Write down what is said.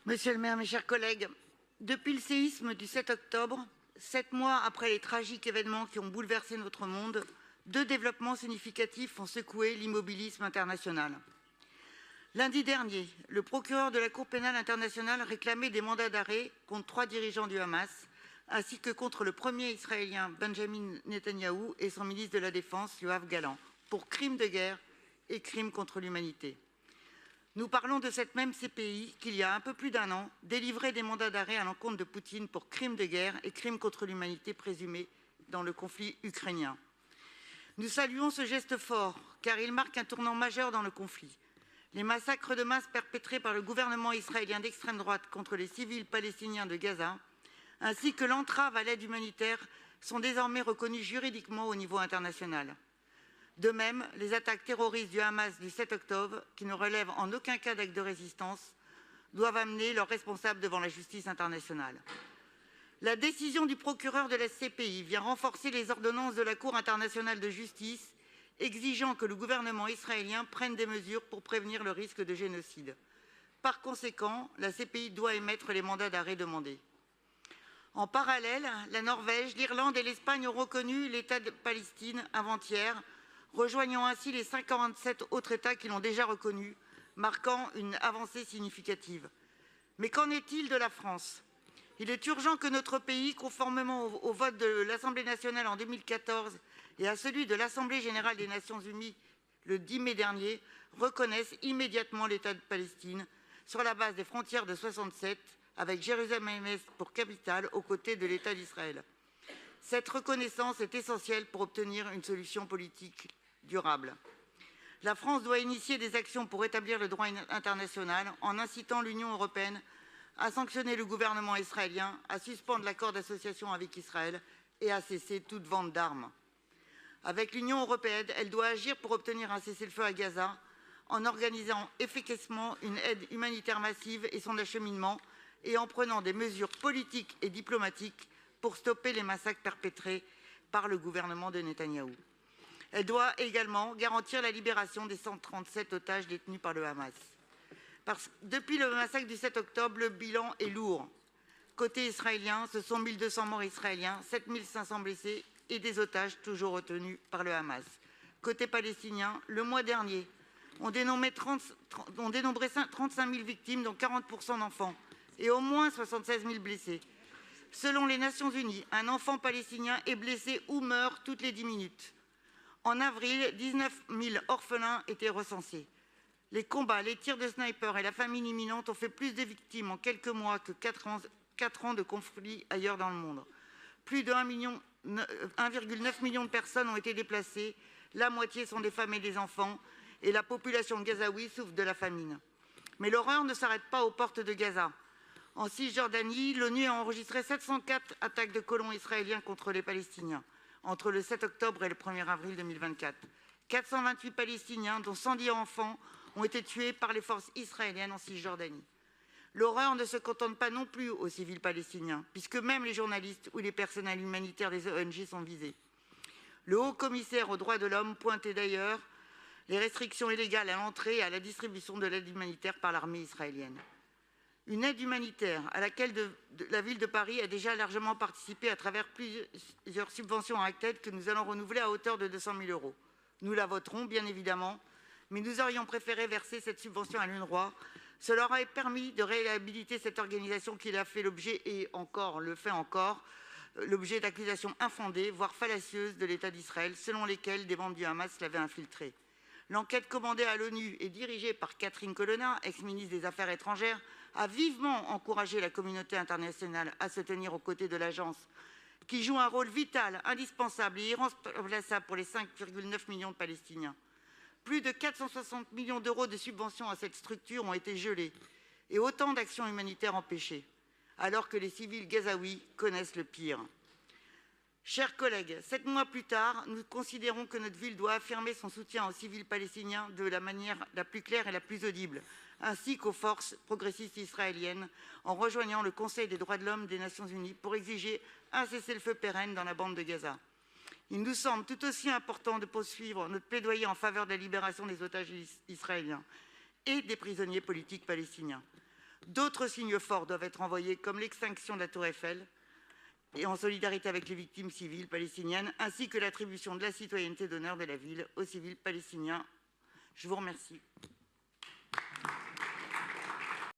Monsieur le maire, mes chers collègues, depuis le séisme du 7 octobre, 7 mois après les tragiques événements qui ont bouleversé notre monde, 2 développements significatifs ont secoué l'immobilisme international. Lundi dernier, le procureur de la Cour pénale internationale réclamait des mandats d'arrêt contre 3 dirigeants du Hamas, ainsi que contre le premier israélien Benjamin Netanyahou et son ministre de la Défense, Yoav Gallant, pour crimes de guerre et crimes contre l'humanité. Nous parlons de cette même CPI qui, il y a un peu plus d'1 an, délivrait des mandats d'arrêt à l'encontre de Poutine pour crimes de guerre et crimes contre l'humanité présumés dans le conflit ukrainien. Nous saluons ce geste fort, car il marque un tournant majeur dans le conflit. Les massacres de masse perpétrés par le gouvernement israélien d'extrême droite contre les civils palestiniens de Gaza, ainsi que l'entrave à l'aide humanitaire, sont désormais reconnus juridiquement au niveau international. De même, les attaques terroristes du Hamas du 7 octobre, qui ne relèvent en aucun cas d'acte de résistance, doivent amener leurs responsables devant la justice internationale. La décision du procureur de la CPI vient renforcer les ordonnances de la Cour internationale de justice, exigeant que le gouvernement israélien prenne des mesures pour prévenir le risque de génocide. Par conséquent, la CPI doit émettre les mandats d'arrêt demandés. En parallèle, la Norvège, l'Irlande et l'Espagne ont reconnu l'État de Palestine avant-hier, rejoignant ainsi les 57 autres États qui l'ont déjà reconnu, marquant une avancée significative. Mais qu'en est-il de la France ? Il est urgent que notre pays, conformément au vote de l'Assemblée nationale en 2014 et à celui de l'Assemblée générale des Nations unies le 10 mai dernier, reconnaisse immédiatement l'État de Palestine sur la base des frontières de 1967, avec Jérusalem-Est pour capitale aux côtés de l'État d'Israël. Cette reconnaissance est essentielle pour obtenir une solution politique durable. La France doit initier des actions pour établir le droit international en incitant l'Union européenne à sanctionner le gouvernement israélien, à suspendre l'accord d'association avec Israël et à cesser toute vente d'armes. Avec l'Union européenne, elle doit agir pour obtenir un cessez-le-feu à Gaza en organisant efficacement une aide humanitaire massive et son acheminement et en prenant des mesures politiques et diplomatiques pour stopper les massacres perpétrés par le gouvernement de Netanyahou. Elle doit également garantir la libération des 137 otages détenus par le Hamas. Depuis le massacre du 7 octobre, le bilan est lourd. Côté israélien, ce sont 1200 morts israéliens, 7500 blessés et des otages toujours retenus par le Hamas. Côté palestinien, le mois dernier, on dénombrait 35 000 victimes, dont 40% d'enfants, et au moins 76 000 blessés. Selon les Nations unies, un enfant palestinien est blessé ou meurt toutes les 10 minutes. En avril, 19 000 orphelins étaient recensés. Les combats, les tirs de snipers et la famine imminente ont fait plus de victimes en quelques mois que 4 ans de conflit ailleurs dans le monde. Plus de 1,9 million de personnes ont été déplacées, la moitié sont des femmes et des enfants, et la population gazaoui souffre de la famine. Mais l'horreur ne s'arrête pas aux portes de Gaza. En Cisjordanie, l'ONU a enregistré 704 attaques de colons israéliens contre les Palestiniens entre le 7 octobre et le 1er avril 2024. 428 Palestiniens, dont 110 enfants, ont été tués par les forces israéliennes en Cisjordanie. L'horreur ne se contente pas non plus aux civils palestiniens, puisque même les journalistes ou les personnels humanitaires des ONG sont visés. Le haut-commissaire aux droits de l'homme pointait d'ailleurs les restrictions illégales à l'entrée et à la distribution de l'aide humanitaire par l'armée israélienne. Une aide humanitaire à laquelle la ville de Paris a déjà largement participé à travers plusieurs subventions à Acted que nous allons renouveler à hauteur de 200 000 €. Nous la voterons, bien évidemment, mais nous aurions préféré verser cette subvention à l'UNRWA. Cela aurait permis de réhabiliter cette organisation qui a fait l'objet, et le fait encore, l'objet d'accusations infondées, voire fallacieuses de l'État d'Israël, selon lesquelles des membres du Hamas l'avaient infiltré. L'enquête commandée à l'ONU et dirigée par Catherine Colonna, ex-ministre des Affaires étrangères, a vivement encouragé la communauté internationale à se tenir aux côtés de l'agence, qui joue un rôle vital, indispensable et irremplaçable pour les 5,9 millions de Palestiniens. Plus de 460 millions d'euros de subventions à cette structure ont été gelés et autant d'actions humanitaires empêchées, alors que les civils gazaouis connaissent le pire. Chers collègues, 7 mois plus tard, nous considérons que notre ville doit affirmer son soutien aux civils palestiniens de la manière la plus claire et la plus audible, ainsi qu'aux forces progressistes israéliennes, en rejoignant le Conseil des droits de l'homme des Nations unies pour exiger un cessez-le-feu pérenne dans la bande de Gaza. Il nous semble tout aussi important de poursuivre notre plaidoyer en faveur de la libération des otages israéliens et des prisonniers politiques palestiniens. D'autres signes forts doivent être envoyés, comme l'extinction de la tour Eiffel, et en solidarité avec les victimes civiles palestiniennes, ainsi que l'attribution de la citoyenneté d'honneur de la ville aux civils palestiniens. Je vous remercie.